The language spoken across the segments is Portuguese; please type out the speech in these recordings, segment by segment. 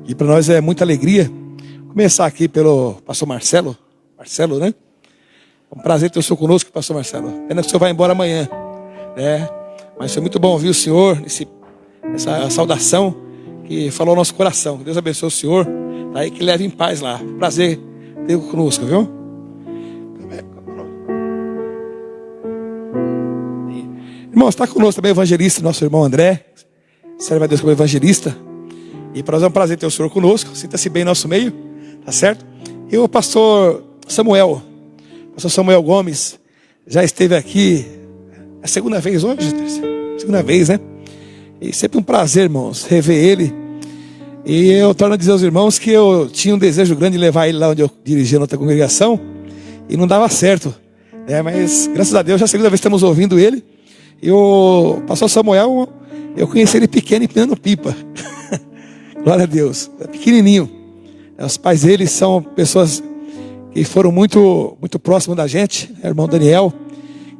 E para nós é muita alegria começar aqui pelo pastor Marcelo, né? É um prazer ter o senhor conosco, pastor Marcelo. Pena que o senhor vai embora amanhã, né? Mas foi muito bom ouvir o senhor, essa saudação que falou ao nosso coração. Que Deus abençoe o senhor, tá aí, que leve em paz lá. Prazer ter conosco, viu? Irmão, está conosco também o evangelista, nosso irmão André. Serve a Deus como evangelista. E para nós é um prazer ter o senhor conosco. Sinta-se bem em nosso meio, tá certo? E o pastor Samuel Gomes, já esteve aqui a segunda vez hoje, segunda vez, né? E sempre um prazer, irmãos, rever ele. E eu torno a dizer aos irmãos que eu tinha um desejo grande de levar ele lá onde eu dirigia noutra congregação, e não dava certo, né? Mas graças a Deus, já a segunda vez que estamos ouvindo ele. E o pastor Samuel, eu conheci ele pequeno, empinando pipa. Glória a Deus, é pequenininho. Os pais dele são pessoas que foram muito, muito próximos da gente. O irmão Daniel,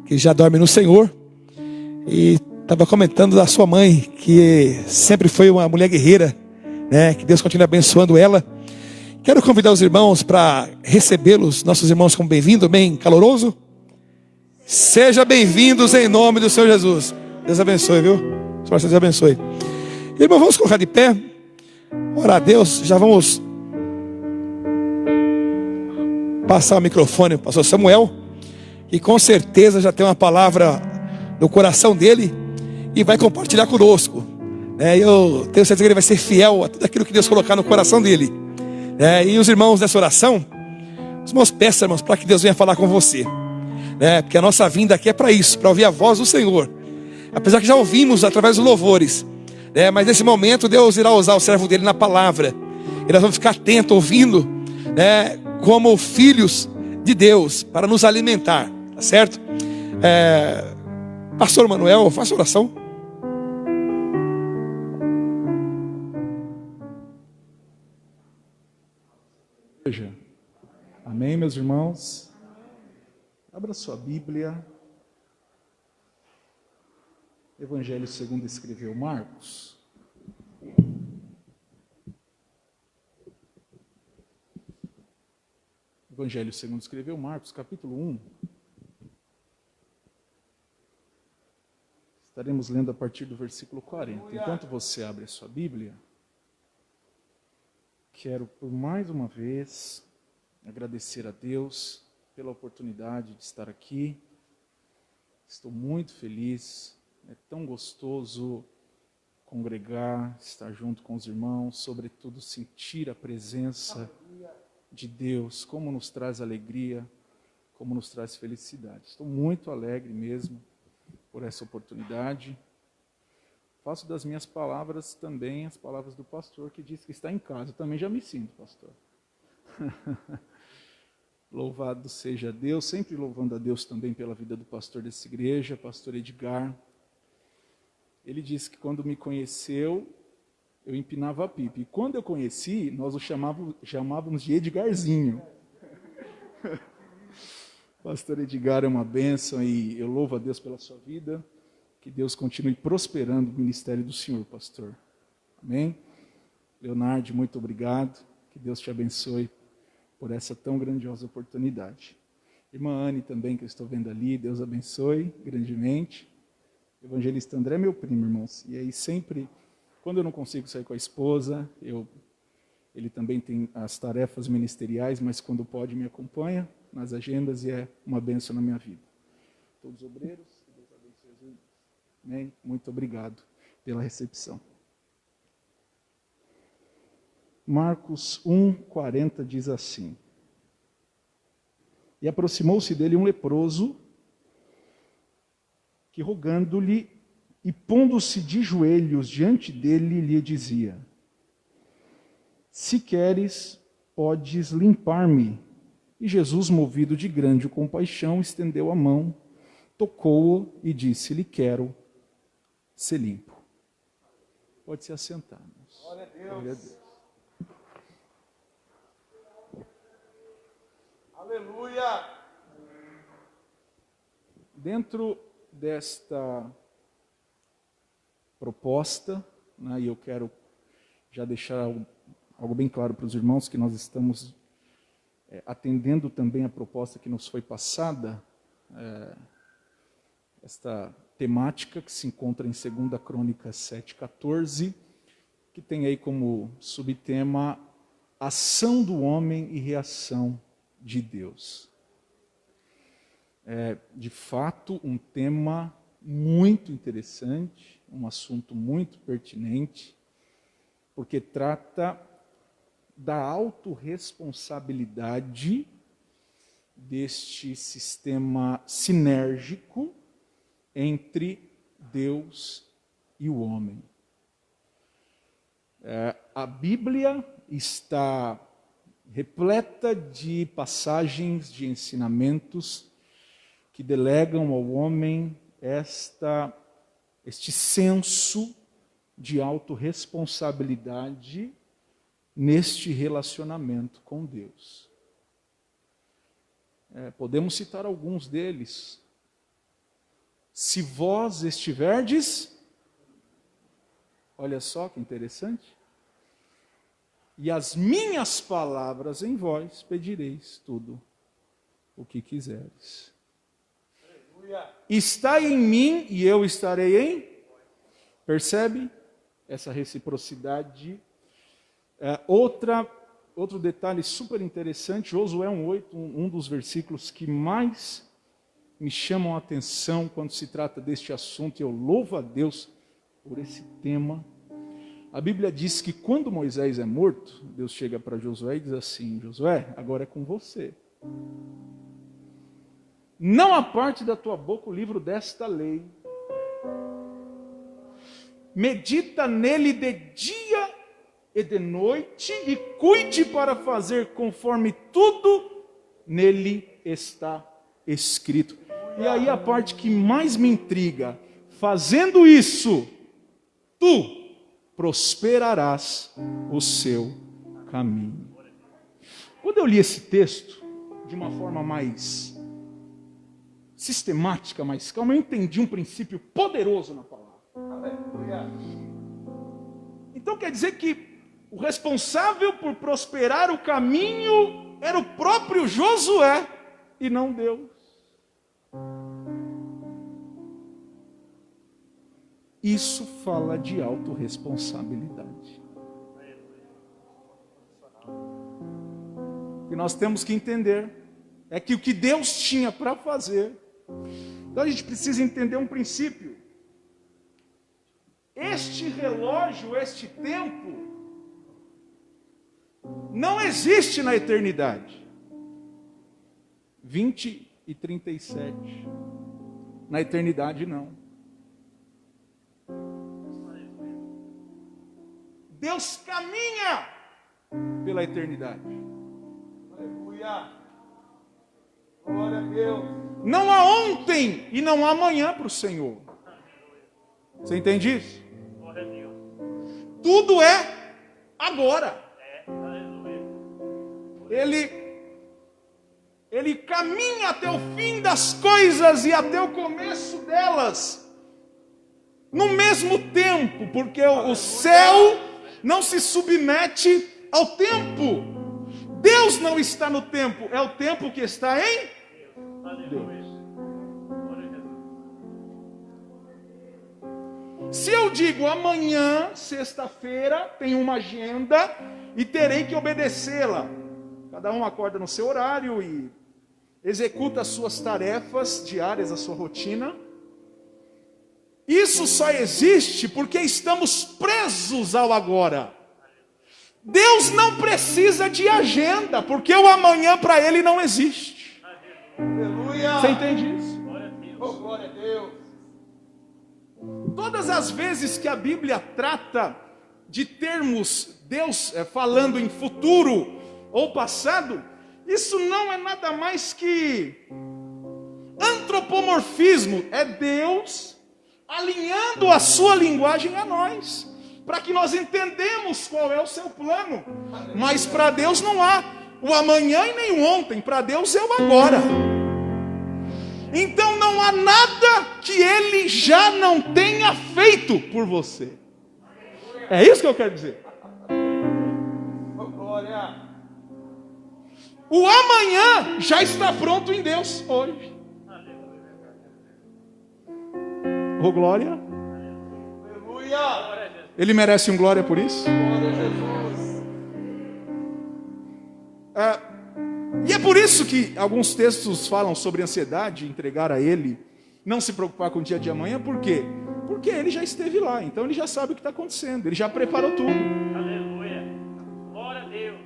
que já dorme no Senhor, e estava comentando da sua mãe, que sempre foi uma mulher guerreira, né? Que Deus continue abençoando ela. Quero convidar os irmãos para recebê-los, nossos irmãos, como bem-vindo, bem caloroso. Seja bem-vindos em nome do Senhor Jesus. Deus abençoe, viu? Deus abençoe. Irmão, vamos colocar de pé, orar a Deus. Já vamos passar o microfone para o pastor Samuel, que com certeza já tem uma palavra no coração dele e vai compartilhar conosco. Eu tenho certeza que ele vai ser fiel a tudo aquilo que Deus colocar no coração dele. E os irmãos nessa oração, os irmãos peçam, irmãos, para que Deus venha falar com você. Porque a nossa vinda aqui é para isso, para ouvir a voz do Senhor. Apesar que já ouvimos através dos louvores, mas nesse momento Deus irá usar o servo dele na palavra. E nós vamos ficar atentos, ouvindo, como filhos de Deus, para nos alimentar, tá certo? Pastor Manuel, faça oração. Amém, meus irmãos? Abra sua Bíblia. Evangelho segundo escreveu Marcos. Evangelho segundo escreveu Marcos, capítulo 1. Estaremos lendo a partir do versículo 40. Enquanto você abre a sua Bíblia, quero por mais uma vez agradecer a Deus pela oportunidade de estar aqui. Estou muito feliz, é tão gostoso congregar, estar junto com os irmãos, sobretudo sentir a presença de Deus, como nos traz alegria, como nos traz felicidade. Estou muito alegre mesmo por essa oportunidade. Faço das minhas palavras também as palavras do pastor que diz que está em casa. Eu também já me sinto, pastor. Louvado seja Deus, sempre louvando a Deus também pela vida do pastor dessa igreja, pastor Edgar. Ele disse que quando me conheceu, eu empinava a pipa. E quando eu conheci, nós o chamávamos de Edgarzinho. Pastor Edgar é uma bênção e eu louvo a Deus pela sua vida. Que Deus continue prosperando o ministério do Senhor, pastor. Amém? Leonardo, muito obrigado. Que Deus te abençoe por essa tão grandiosa oportunidade. Irmã Anne também, que eu estou vendo ali, Deus abençoe grandemente. Evangelista André é meu primo, irmãos. E aí sempre, quando eu não consigo sair com a esposa, ele também tem as tarefas ministeriais, mas quando pode me acompanha nas agendas e é uma bênção na minha vida. Todos os obreiros, que Deus abençoe os irmãos. Amém? Muito obrigado pela recepção. Marcos 1:40 diz assim: E aproximou-se dele um leproso, que rogando-lhe e pondo-se de joelhos diante dele, lhe dizia: Se queres, podes limpar-me. E Jesus, movido de grande compaixão, estendeu a mão, tocou-o e disse-lhe: Quero ser limpo. Pode se assentar, irmãos. Glória a Deus. Glória a Deus. Aleluia! Dentro desta proposta, e eu quero já deixar algo bem claro para os irmãos, que nós estamos atendendo também a proposta que nos foi passada, esta temática que se encontra em 2 Crônicas 7,14, que tem aí como subtema ação do homem e reação de Deus. É, de fato, um tema muito interessante, um assunto muito pertinente, porque trata da autorresponsabilidade deste sistema sinérgico entre Deus e o homem. A Bíblia está repleta de passagens, de ensinamentos que delegam ao homem este senso de autorresponsabilidade neste relacionamento com Deus. Podemos citar alguns deles. Se vós estiverdes, olha só que interessante, e as minhas palavras em vós pedireis tudo o que quiseres. Estai em mim e eu estarei em. Percebe essa reciprocidade? Outro detalhe super interessante, Josué 1,8, um dos versículos que mais me chamam a atenção quando se trata deste assunto, e eu louvo a Deus por esse tema. A Bíblia diz que quando Moisés é morto, Deus chega para Josué e diz assim: Josué, agora é com você. Não aparte da tua boca o livro desta lei. Medita nele de dia e de noite, e cuide para fazer conforme tudo nele está escrito. E aí a parte que mais me intriga: fazendo isso, tu prosperarás o seu caminho. Quando eu li esse texto de uma forma mais sistemática, mais calma, eu entendi um princípio poderoso na palavra. Então quer dizer que o responsável por prosperar o caminho era o próprio Josué e não Deus. Isso fala de autorresponsabilidade. O que nós temos que entender é que o que Deus tinha para fazer, então a gente precisa entender um princípio. Este relógio, este tempo, não existe na eternidade. 20 e 37. Na eternidade, não. Deus caminha pela eternidade. Aleluia. Glória a Deus. Não há ontem e não há amanhã para o Senhor. Você entende isso? Glória a Deus. Tudo é agora. Ele caminha até o fim das coisas e até o começo delas no mesmo tempo, porque o céu não se submete ao tempo. Deus não está no tempo, é o tempo que está em Deus. Se eu digo amanhã, sexta-feira, tem uma agenda e terei que obedecê-la. Cada um acorda no seu horário e executa as suas tarefas diárias, a sua rotina. Isso só existe porque estamos presos ao agora. Deus não precisa de agenda, porque o amanhã para Ele não existe. Aleluia. Você entende isso? Glória a Deus. Oh, glória a Deus. Todas as vezes que a Bíblia trata de termos Deus falando em futuro ou passado, isso não é nada mais que antropomorfismo. É Deus alinhando a sua linguagem a nós, para que nós entendamos qual é o seu plano. Mas para Deus não há o amanhã e nem o ontem, para Deus é o agora. Então não há nada que Ele já não tenha feito por você. É isso que eu quero dizer. O amanhã já está pronto em Deus hoje. Ô glória. Aleluia. Ele merece um glória por isso? Glória a Jesus. E é por isso que alguns textos falam sobre ansiedade, entregar a Ele, não se preocupar com o dia de amanhã. Por quê? Porque Ele já esteve lá, então Ele já sabe o que está acontecendo, Ele já preparou tudo. Aleluia. Glória a Deus.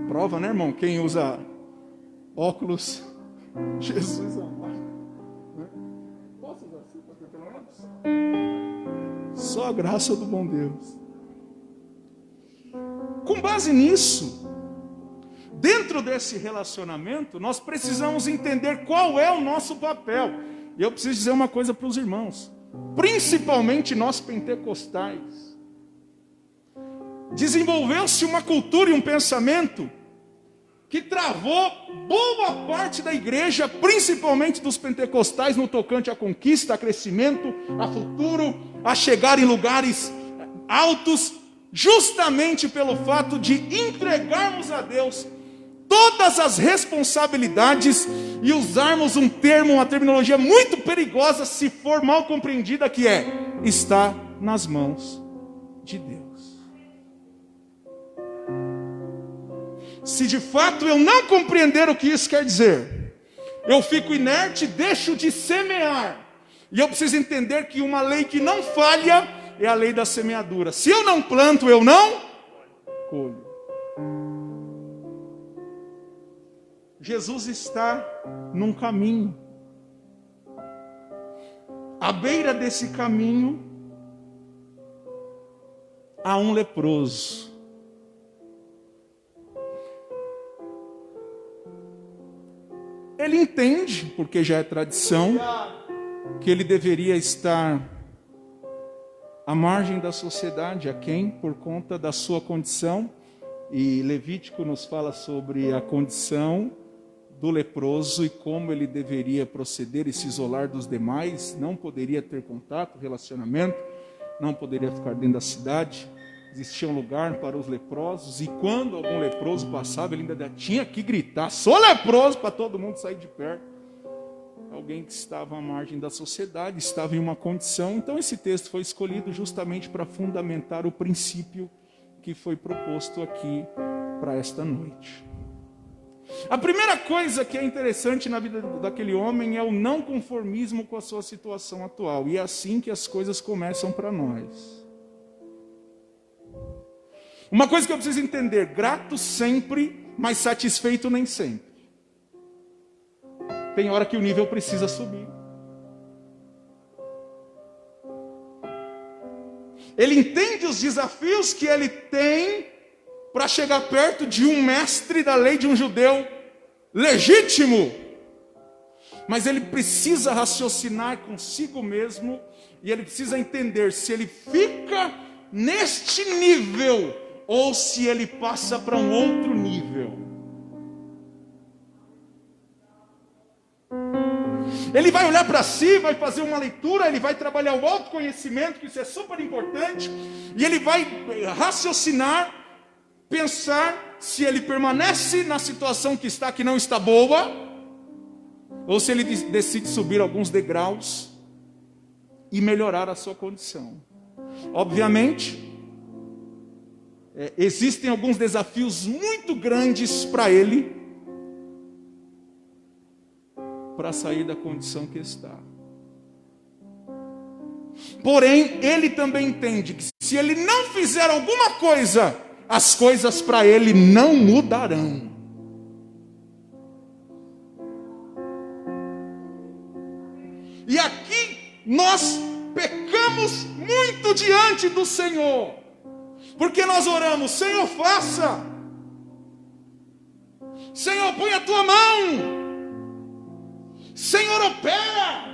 Prova, né, irmão? Quem usa óculos, Jesus amado. Posso usar assim, pelo menos? Só a graça do bom Deus. Com base nisso, dentro desse relacionamento, nós precisamos entender qual é o nosso papel. E eu preciso dizer uma coisa para os irmãos, principalmente nós pentecostais. Desenvolveu-se uma cultura e um pensamento que travou boa parte da igreja, principalmente dos pentecostais, no tocante à conquista, a crescimento, a futuro, a chegar em lugares altos, justamente pelo fato de entregarmos a Deus todas as responsabilidades e usarmos um termo, uma terminologia muito perigosa, se for mal compreendida, que é: está nas mãos de Deus. Se de fato eu não compreender o que isso quer dizer, eu fico inerte, deixo de semear. E eu preciso entender que uma lei que não falha é a lei da semeadura. Se eu não planto, eu não colho. Jesus está num caminho. À beira desse caminho há um leproso. Ele entende, porque já é tradição, que ele deveria estar à margem da sociedade, a quem? Por conta da sua condição. E Levítico nos fala sobre a condição do leproso e como ele deveria proceder e se isolar dos demais. Não poderia ter contato, relacionamento, não poderia ficar dentro da cidade. Existia um lugar para os leprosos, e quando algum leproso passava, ele ainda tinha que gritar: sou leproso, para todo mundo sair de perto. Alguém que estava à margem da sociedade, estava em uma condição. Então esse texto foi escolhido justamente para fundamentar o princípio que foi proposto aqui para esta noite. A primeira coisa que é interessante na vida daquele homem é o não conformismo com a sua situação atual. E é assim que as coisas começam para nós. Uma coisa que eu preciso entender: grato sempre, mas satisfeito nem sempre. Tem hora que o nível precisa subir. Ele entende os desafios que ele tem para chegar perto de um mestre da lei, de um judeu legítimo. Mas ele precisa raciocinar consigo mesmo, e ele precisa entender se ele fica neste nível ou se ele passa para um outro nível. Ele vai olhar para si, vai fazer uma leitura, ele vai trabalhar o autoconhecimento, que isso é super importante, e ele vai raciocinar, pensar se ele permanece na situação que está, que não está boa, ou se ele decide subir alguns degraus e melhorar a sua condição. Obviamente, existem alguns desafios muito grandes para ele, para sair da condição que está. Porém, ele também entende que se ele não fizer alguma coisa, as coisas para ele não mudarão. E aqui nós pecamos muito diante do Senhor, porque nós oramos: Senhor, faça, Senhor, põe a tua mão, Senhor, opera.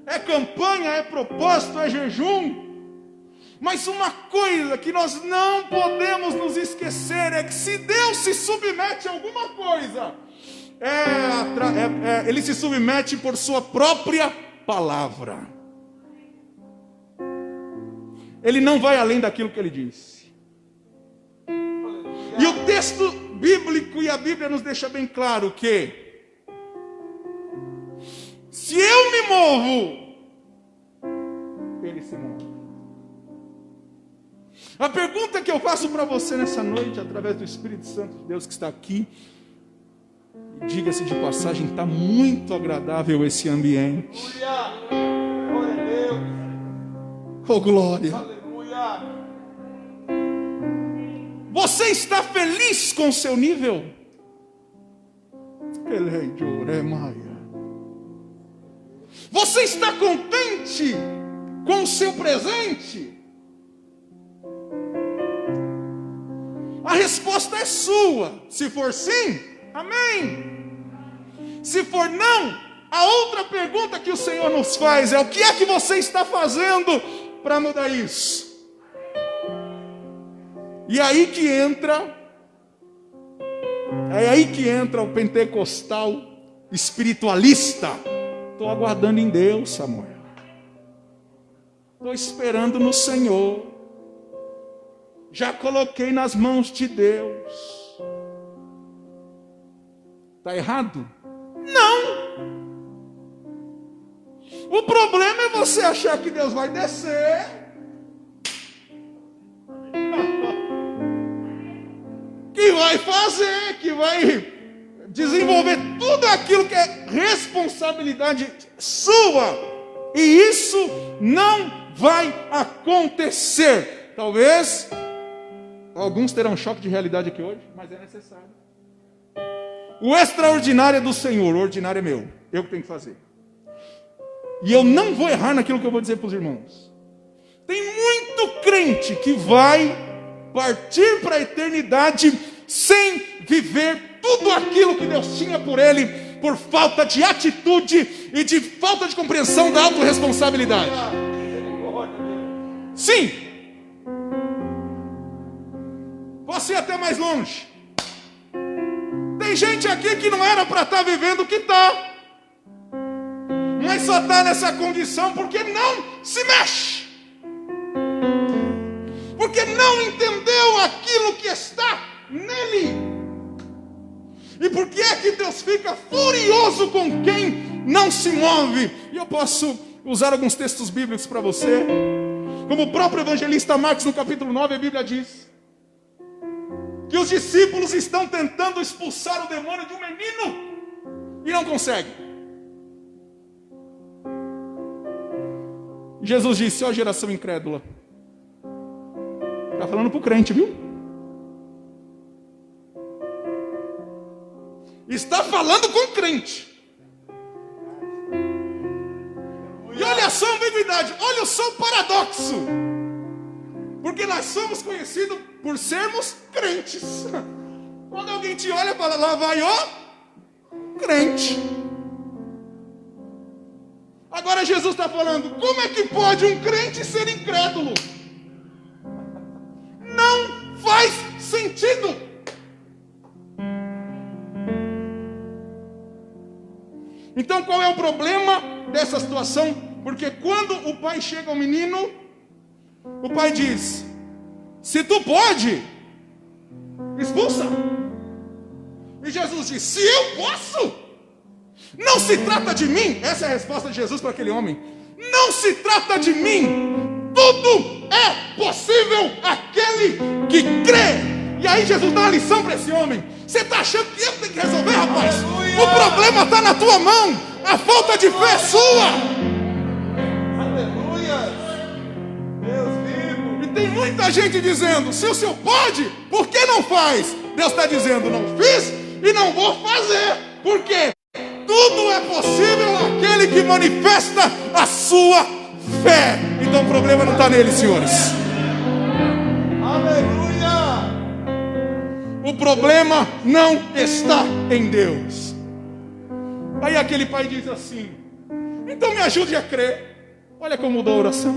É campanha, é propósito, é jejum. Mas uma coisa que nós não podemos nos esquecer é que se Deus se submete a alguma coisa, Ele se submete por sua própria palavra. Ele não vai além daquilo que Ele disse. E o texto bíblico e a Bíblia nos deixa bem claro que se eu me movo, ele se move. A pergunta que eu faço para você nessa noite, através do Espírito Santo de Deus que está aqui, diga-se de passagem, está muito agradável esse ambiente. Glória a Deus. Oh, glória. Aleluia. Você está feliz com o seu nível? Você está contente com o seu presente? A resposta é sua. Se for sim, amém. Se for não, a outra pergunta que o Senhor nos faz é: o que é que você está fazendo para mudar isso? E aí que entra o pentecostal espiritualista. Estou aguardando em Deus, Samuel. Estou esperando no Senhor. Já coloquei nas mãos de Deus. Está errado? Não. O problema é você achar que Deus vai descer. Que vai fazer, que vai desenvolver tudo aquilo que é responsabilidade sua. E isso não vai acontecer. Talvez alguns terão um choque de realidade aqui hoje, mas é necessário. O extraordinário é do Senhor, o ordinário é meu. Eu que tenho que fazer. E eu não vou errar naquilo que eu vou dizer para os irmãos. Tem muito crente que vai partir para a eternidade sem viver tudo aquilo que Deus tinha por ele, por falta de atitude e de falta de compreensão da autorresponsabilidade. Sim. Posso ir até mais longe. Tem gente aqui que não era para estar vivendo o que está, mas só está nessa condição porque não se mexe, porque não entendeu aquilo que está nele. E por que é que Deus fica furioso com quem não se move? E eu posso usar alguns textos bíblicos para você. Como o próprio evangelista Marcos, no capítulo 9, a Bíblia diz que os discípulos estão tentando expulsar o demônio de um menino e não conseguem. Jesus disse: ó geração incrédula. Está falando para o crente, viu? Está falando com o crente. E olha só a ambiguidade, olha só o paradoxo. Porque nós somos conhecidos por sermos crentes. Quando alguém te olha e fala: lá vai o crente. Agora Jesus está falando: como é que pode um crente ser incrédulo? Não faz sentido. Então qual é o problema dessa situação? Porque quando o pai chega ao menino, o pai diz: se tu pode, expulsa. E Jesus diz: se eu posso? Não se trata de mim. Essa é a resposta de Jesus para aquele homem. Não se trata de mim. Tudo é possível àquele que crê. E aí Jesus dá uma lição para esse homem. Você está achando que eu tenho que resolver, rapaz? Aleluia. O problema está na tua mão. A falta de fé é sua. Aleluia. Deus vivo. E tem muita gente dizendo: se o senhor pode, por que não faz? Deus está dizendo: não fiz e não vou fazer. Por quê? Tudo é possível àquele que manifesta a sua fé. Então o problema não está nele, senhores. Aleluia. O problema não está em Deus. Aí aquele pai diz assim: então me ajude a crer. Olha como mudou a oração.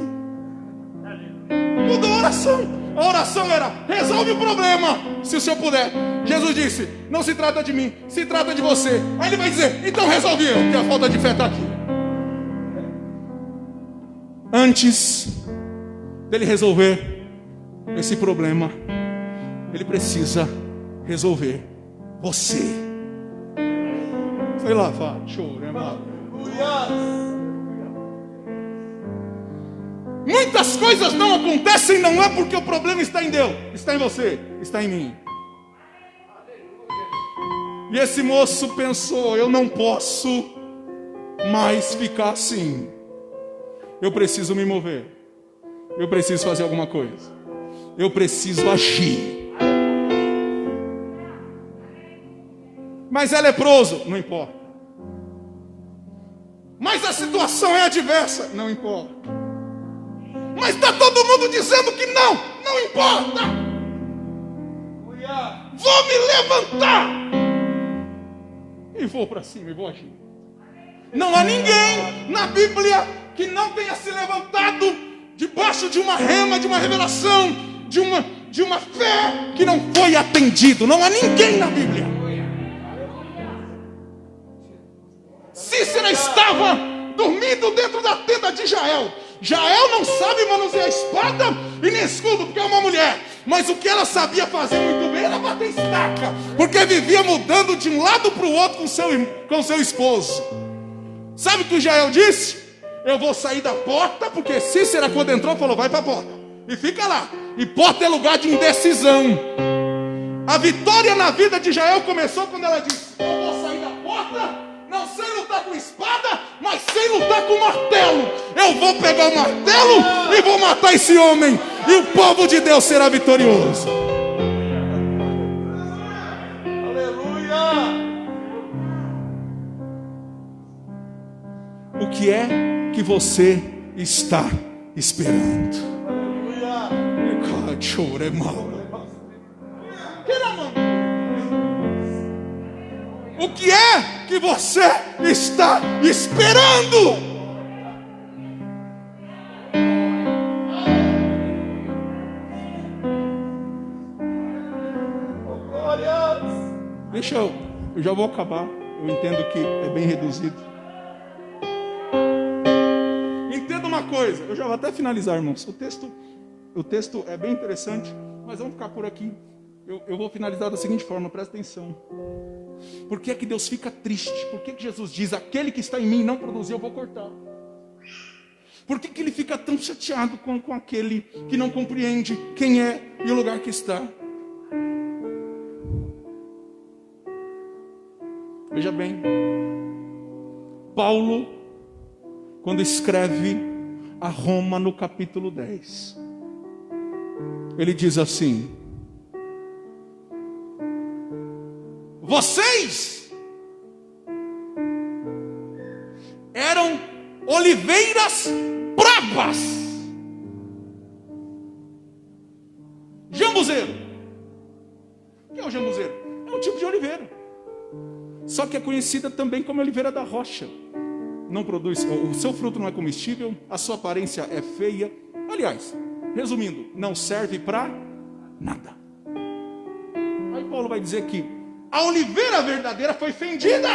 Mudou a oração. A oração era: resolve o problema, se o senhor puder. Jesus disse: não se trata de mim, se trata de você. Aí ele vai dizer: então resolve eu, que a falta de fé está aqui. Antes dele resolver esse problema, ele precisa resolver. Você. Foi lá, fala. Show, né, mano? Muitas coisas não acontecem, não é porque o problema está em Deus, está em você, está em mim. E esse moço pensou: eu não posso mais ficar assim. Eu preciso me mover. Eu preciso fazer alguma coisa. Eu preciso agir. Mas é leproso, não importa. Mas a situação é adversa, não importa. Mas está todo mundo dizendo que não importa. Vou me levantar e vou para cima e vou agir. Não há ninguém na Bíblia que não tenha se levantado debaixo de uma rema, de uma revelação, de uma fé que não foi atendido. Não há ninguém na Bíblia. Cícera estava dormindo dentro da tenda de Jael. Jael não sabe manusear espada e nem escudo, porque é uma mulher. Mas o que ela sabia fazer muito bem era bater estaca, porque vivia mudando de um lado para o outro com seu esposo. Sabe o que o Jael disse? Eu vou sair da porta, porque Cícera, quando entrou, falou: vai para a porta e fica lá. E porta é lugar de indecisão. A vitória na vida de Jael começou quando ela disse: eu vou sair da porta, não sei lutar com espada, mas sei lutar com martelo. Eu vou pegar o martelo e vou matar esse homem, e o povo de Deus será vitorioso. Aleluia! O que é que você está esperando? O que é que você está esperando? Deixa eu já vou acabar. Eu entendo que é bem reduzido. Entenda uma coisa, eu já vou até finalizar, irmãos. O texto é bem interessante, mas vamos ficar por aqui. Eu vou finalizar da seguinte forma, presta atenção. Por que é que Deus fica triste? Por que Jesus diz: aquele que está em mim não produziu, eu vou cortar? Por que ele fica tão chateado com aquele que não compreende quem é e o lugar que está? Veja bem, Paulo, quando escreve a Roma no capítulo 10, ele diz assim: vocês eram oliveiras bravas. Jambuzeiro. O que é o jambuzeiro? É um tipo de oliveira, só que é conhecida também como oliveira da rocha. Não produz, o seu fruto não é comestível, a sua aparência é feia. Aliás, resumindo, não serve para nada. Aí Paulo vai dizer que a oliveira verdadeira foi fendida,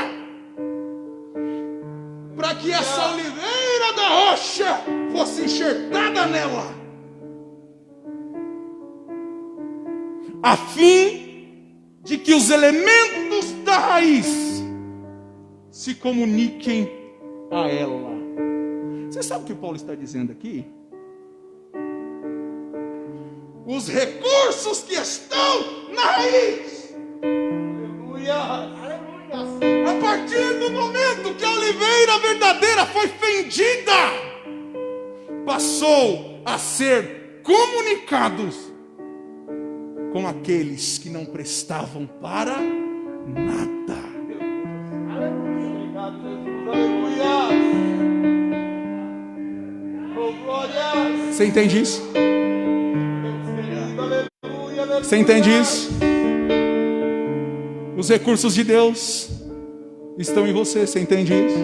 para que essa oliveira da rocha fosse enxertada nela, a fim de que os elementos da raiz se comuniquem a ela. Você sabe o que Paulo está dizendo aqui? Os recursos que estão na raiz. Aleluia. A partir do momento que a oliveira verdadeira foi fendida, passou a ser comunicados com aqueles que não prestavam para nada. Obrigado, Jesus. Aleluia. Você entende isso? Você entende isso? Os recursos de Deus estão em você. Você entende isso?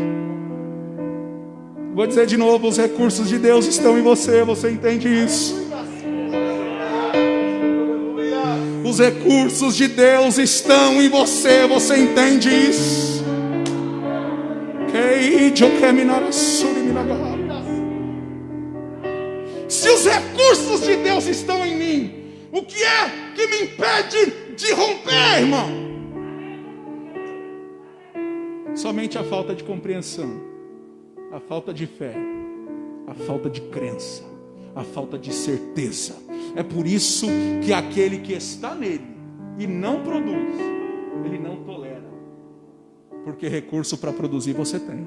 Vou dizer de novo: os recursos de Deus estão em você. Você entende isso? Os recursos de Deus estão em você. Você entende isso? Se os recursos de Deus estão em mim, O que é que me impede de romper, irmão? Somente a falta de compreensão, a falta de fé, a falta de crença, a falta de certeza. É por isso que aquele que está nele e não produz, ele não tolera. Porque recurso para produzir você tem.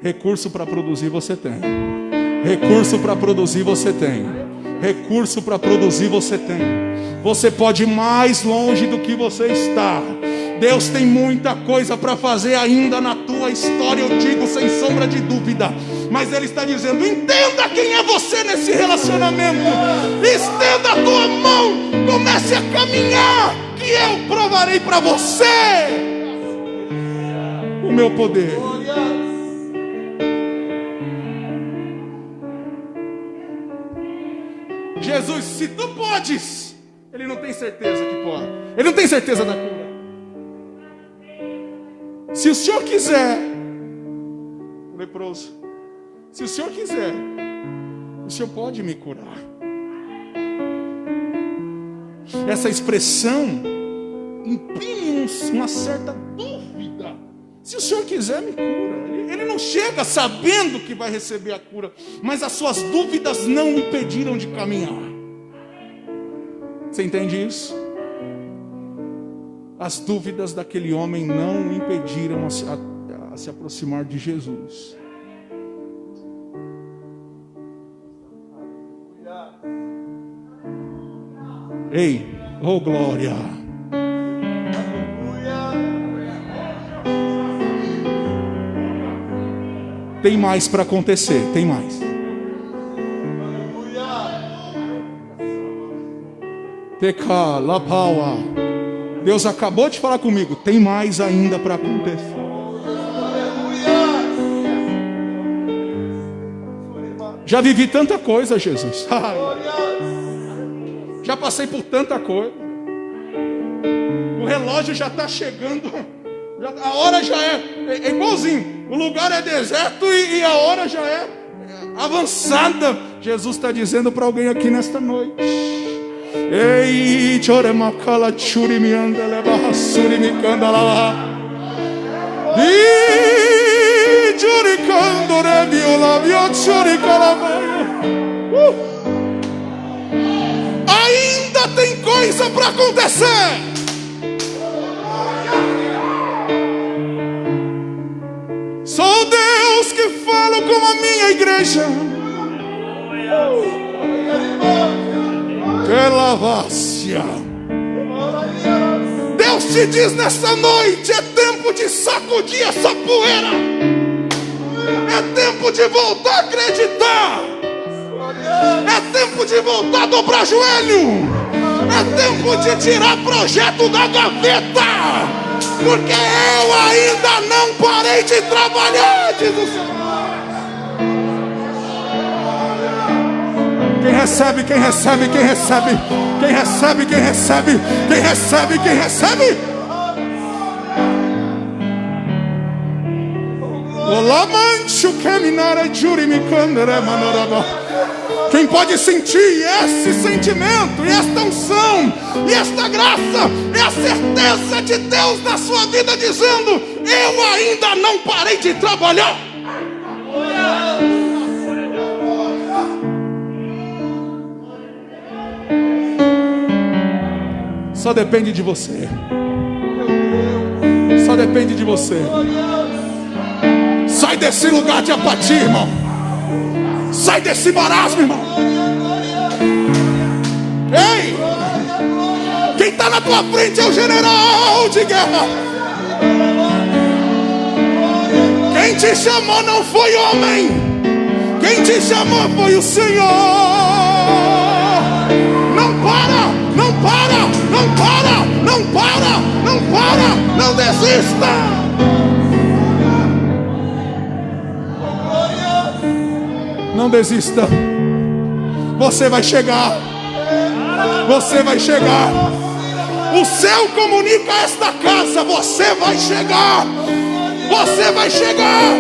Recurso para produzir você tem. Recurso para produzir você tem. Recurso para produzir você tem. Você pode ir mais longe do que você está. Deus tem muita coisa para fazer ainda na tua história, eu digo sem sombra de dúvida. Mas Ele está dizendo: entenda quem é você nesse relacionamento. Estenda a tua mão, comece a caminhar, que eu provarei para você o meu poder. Jesus, se tu podes, ele não tem certeza que pode. Ele não tem certeza da cura. Se o Senhor quiser, leproso, se o Senhor quiser, o Senhor pode me curar. Essa expressão imprime uma certa dúvida. Se o Senhor quiser, me cura. Ele não chega sabendo que vai receber a cura, mas as suas dúvidas não o impediram de caminhar. Você entende isso? As dúvidas daquele homem não o impediram a se aproximar de Jesus. Ei, oh glória! Tem mais para acontecer, tem mais. Teca, la paua. Deus acabou de falar comigo, tem mais ainda para acontecer. Já vivi tanta coisa, Jesus. Já passei por tanta coisa. O relógio já está chegando. A hora já é igualzinho. O lugar é deserto e a hora já é avançada. Jesus está dizendo para alguém aqui nesta noite: ei, choremakala churi mi andele bahasuri mi kandala. E churi kandore viola vio churi calavaia. Ainda tem coisa para acontecer. Sou Deus que falo com a minha igreja. Relavácia. Deus te diz nessa noite: é tempo de sacudir essa poeira. É tempo de voltar a acreditar. É tempo de voltar a dobrar joelho. É tempo de tirar projeto da gaveta. Porque eu ainda não parei de trabalhar, diz o Senhor. Quem recebe, quem recebe, quem recebe, quem recebe, quem recebe, quem recebe, quem recebe. Quem pode sentir esse sentimento, e esta unção, e esta graça, é a certeza de Deus na sua vida, dizendo: eu ainda não parei de trabalhar. Só depende de você. Só depende de você. Sai desse lugar de apatia, irmão. Sai desse marasmo, irmão. Ei! Quem está na tua frente é o general de guerra. Quem te chamou não foi homem. Quem te chamou foi o Senhor. Não para, não para, não para, não para, não para, não desista. Não desista. Você vai chegar. Você vai chegar. O céu comunica esta casa. Você vai chegar. Você vai chegar.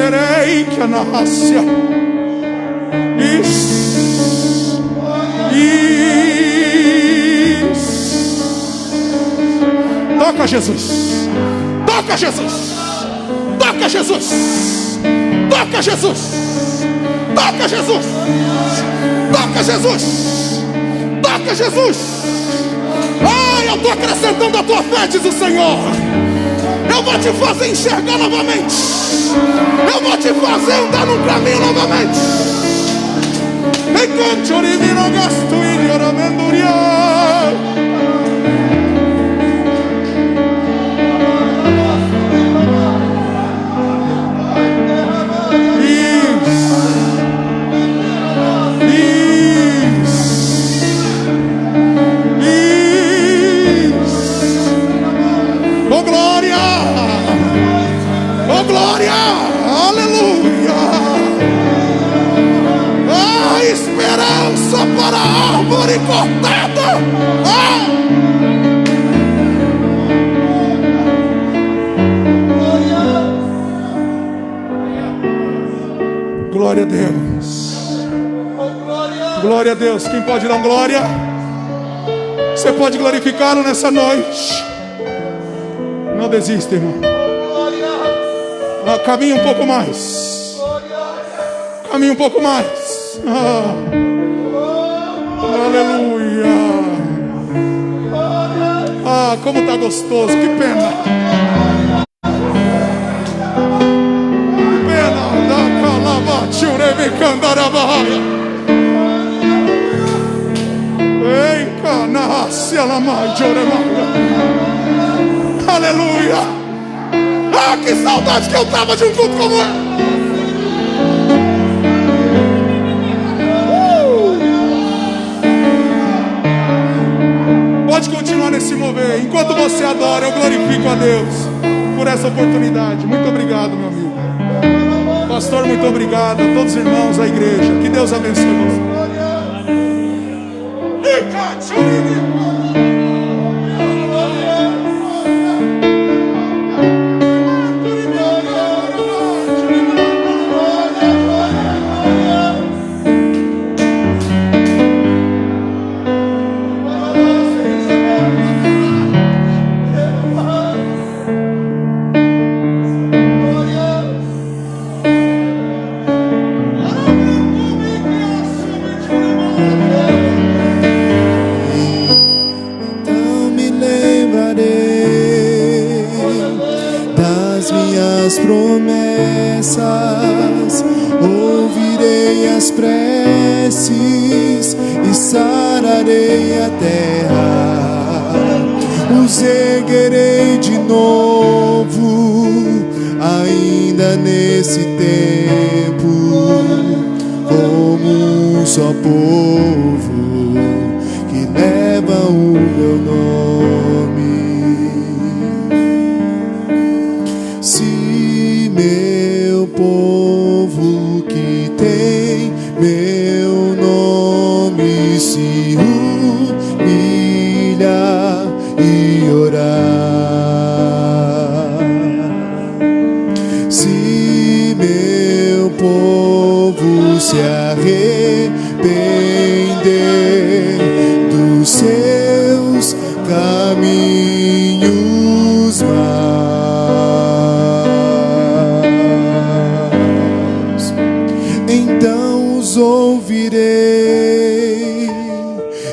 esperei que a Nácia. Isso. Toca, Jesus. Toca, Jesus. Toca, Jesus. Toca, Jesus. Toca, Jesus. Toca, Jesus. Toca, Jesus. Ai, eu estou acrescentando a tua fé, diz o Senhor. Eu vou te fazer enxergar novamente. Eu vou te fazer andar no caminho novamente. Oh glória! Oh glória! Aleluia! Ah, esperança para a árvore cortada! Ah! Glória a Deus! Glória a Deus! Quem pode dar um glória? Você pode glorificá-lo nessa noite. Não desista, irmão. Caminhe um pouco mais. Caminhe um pouco mais. Aleluia. Como está gostoso. Que pena. Que pena. Da calabate urebe candarabaia. Ei, canacia lamai joremaia. Aleluia. Que saudade que eu tava de um culto como esse. Pode continuar nesse mover. Enquanto você adora, eu glorifico a Deus por essa oportunidade. Muito obrigado, meu amigo. Pastor, muito obrigado. A todos os irmãos da igreja. Que Deus abençoe você. Promessas, ouvirei as preces e sararei a terra, os erguerei de novo, ainda nesse tempo, como um só povo que leva o meu nome. Meu povo que tem meu nome se humilha e orar. Se meu povo se arrepender dos seus caminhos maus, então os ouvirei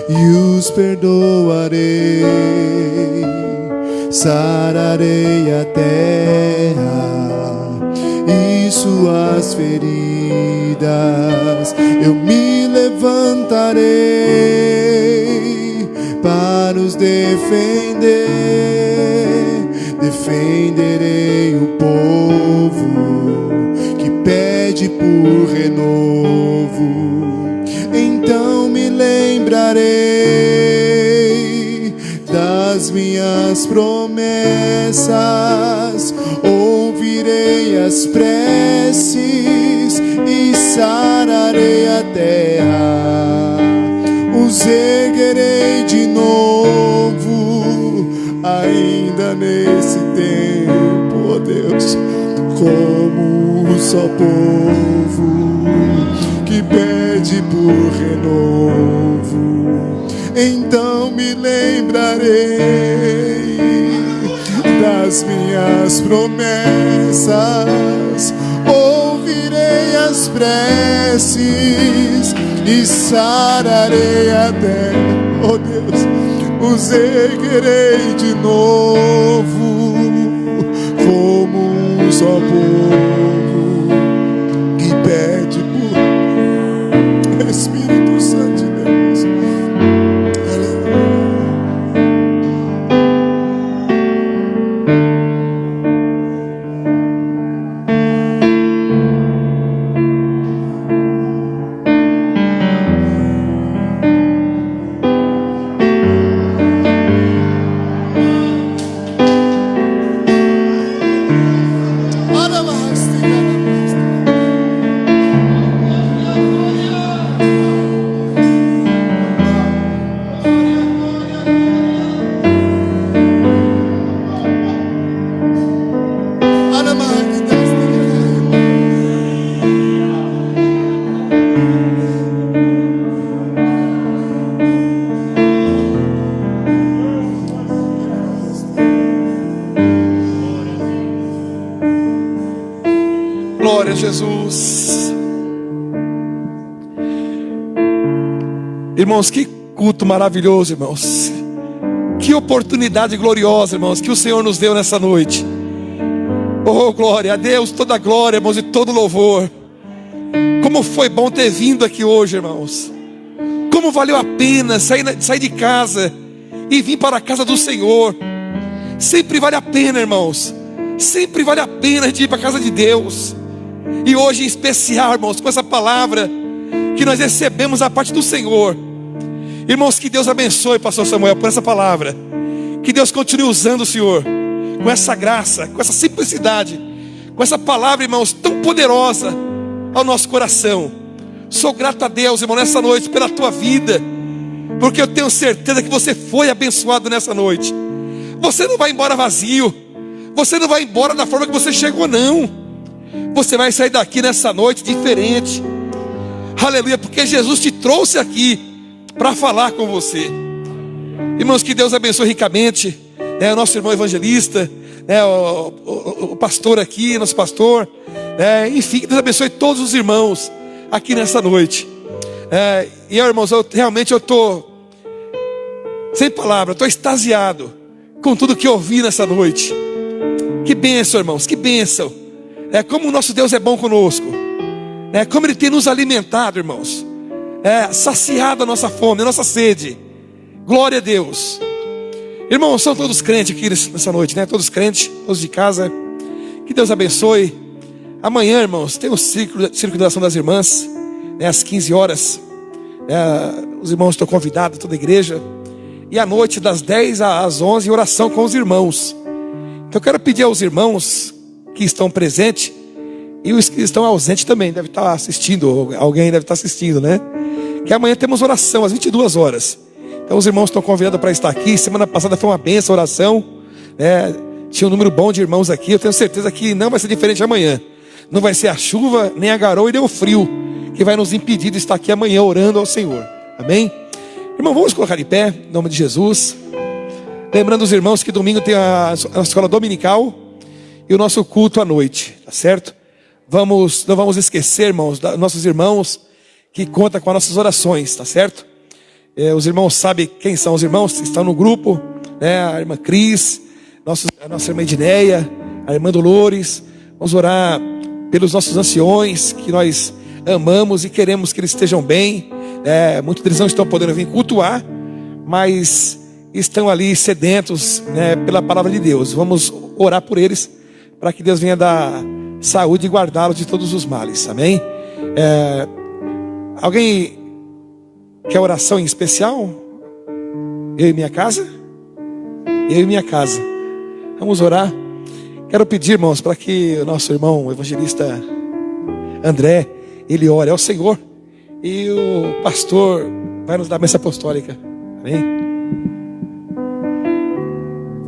e os perdoarei, sararei a terra e suas feridas. Eu me levantarei para os defender, defenderei o povo que pede por renovo. Então me lembrarei das minhas promessas, ouvirei as preces e sararei a terra, os erguerei de novo, ainda nesse tempo, ó Deus, como os ó povo, que pede por renovo. Então me lembrarei das minhas promessas, ouvirei as preces e sararei a terra. Oh Deus, os erguerei de novo, como um só povo que pede por Espírito Santo de Deus. Glória a Jesus. Irmãos, que culto maravilhoso, irmãos. Que oportunidade gloriosa, irmãos, que o Senhor nos deu nessa noite. Oh, glória a Deus, toda glória, irmãos, e todo louvor. Como foi bom ter vindo aqui hoje, irmãos. Como valeu a pena sair de casa e vir para a casa do Senhor. Sempre vale a pena, irmãos. Sempre vale a pena de ir para a casa de Deus. E hoje em especial, irmãos, com essa palavra que nós recebemos da parte do Senhor. Irmãos, que Deus abençoe, pastor Samuel, por essa palavra. Que Deus continue usando o Senhor com essa graça, com essa simplicidade, com essa palavra, irmãos, tão poderosa ao nosso coração. Sou grato a Deus, irmão, nessa noite pela tua vida, porque eu tenho certeza que você foi abençoado nessa noite. Você não vai embora vazio. Você não vai embora da forma que você chegou, não. Você vai sair daqui nessa noite diferente. Aleluia, porque Jesus te trouxe aqui para falar com você. Irmãos, que Deus abençoe ricamente, né, o nosso irmão evangelista, né, o pastor aqui, nosso pastor, né, enfim, que Deus abençoe todos os irmãos aqui nessa noite. E irmãos, realmente eu estou sem palavra, estou extasiado com tudo que eu ouvi nessa noite. Que bênção, irmãos, que bênção. Como o nosso Deus é bom conosco, como Ele tem nos alimentado, irmãos, saciado a nossa fome, a nossa sede. Glória a Deus. Irmãos, são todos crentes aqui nessa noite, né? Todos crentes, todos de casa. Que Deus abençoe. Amanhã, irmãos, tem o círculo de oração das irmãs, né? Às 15 horas. Os irmãos estão convidados, toda a igreja. E à noite, das 10 às 11, oração com os irmãos. Então eu quero pedir aos irmãos que estão presentes e os que estão ausentes também, deve estar assistindo, alguém deve estar assistindo, né? Que amanhã temos oração às 22 horas. Então os irmãos estão convidados para estar aqui. Semana passada foi uma bênção a oração, né? Tinha um número bom de irmãos aqui. Eu tenho certeza que não vai ser diferente amanhã. Não vai ser a chuva, nem a garoa e nem o frio que vai nos impedir de estar aqui amanhã orando ao Senhor. Amém? Irmão, vamos colocar de pé, em nome de Jesus. Lembrando os irmãos que domingo tem a escola dominical e o nosso culto à noite, tá certo? Não vamos esquecer, irmãos, nossos irmãos que contam com as nossas orações, tá certo? Os irmãos sabem quem são os irmãos que estão no grupo, né? A irmã Cris, a nossa irmã Edneia, a irmã Dolores. Vamos orar pelos nossos anciões que nós amamos e queremos que eles estejam bem. Muitos deles não estão podendo vir cultuar, mas estão ali sedentos, né, pela palavra de Deus. Vamos orar por eles, para que Deus venha dar saúde e guardá-los de todos os males, amém? Alguém quer oração em especial? Eu e minha casa? Eu e minha casa. Vamos orar. Quero pedir, irmãos, para que o nosso irmão o evangelista André, ele ore ao Senhor, e o pastor vai nos dar a bênção apostólica, amém?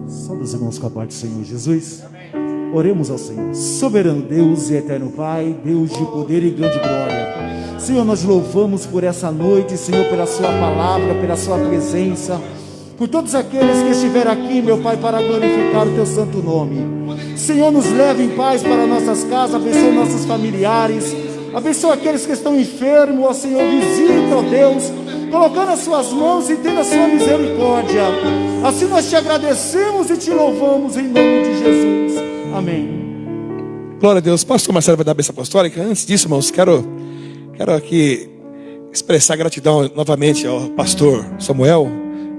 Sauda os irmãos com a paz do Senhor Jesus. Amém. Oremos ao Senhor. Soberano Deus e eterno Pai, Deus de poder e grande glória, Senhor, nós louvamos por essa noite, Senhor, pela sua palavra, pela sua presença, por todos aqueles que estiveram aqui, meu Pai, para glorificar o teu santo nome. Senhor, nos leve em paz para nossas casas, abençoa nossos familiares, abençoa aqueles que estão enfermos, ó Senhor, visita, ó Deus, colocando as suas mãos e tendo a sua misericórdia. Assim nós te agradecemos e te louvamos em nome de Jesus. Amém. Glória a Deus. Pastor Marcelo vai dar a bênção apostólica. Antes disso, irmãos, quero aqui expressar gratidão novamente ao pastor Samuel,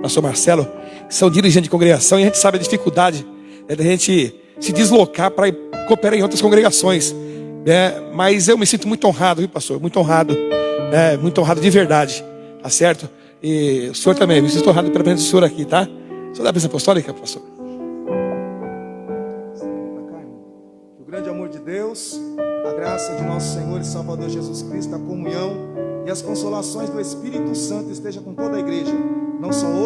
pastor Marcelo, que são dirigentes de congregação, e a gente sabe a dificuldade, né, da gente se deslocar para cooperar em outras congregações, né? Mas eu me sinto muito honrado, viu, pastor? Muito honrado, né? Muito honrado de verdade, tá certo? E o senhor também, me sinto honrado pela presença do senhor aqui, tá? O senhor dá a bênção apostólica, pastor? O grande amor de Deus, a graça de nosso Senhor e Salvador Jesus Cristo, a comunhão e as consolações do Espírito Santo esteja com toda a igreja, não só hoje,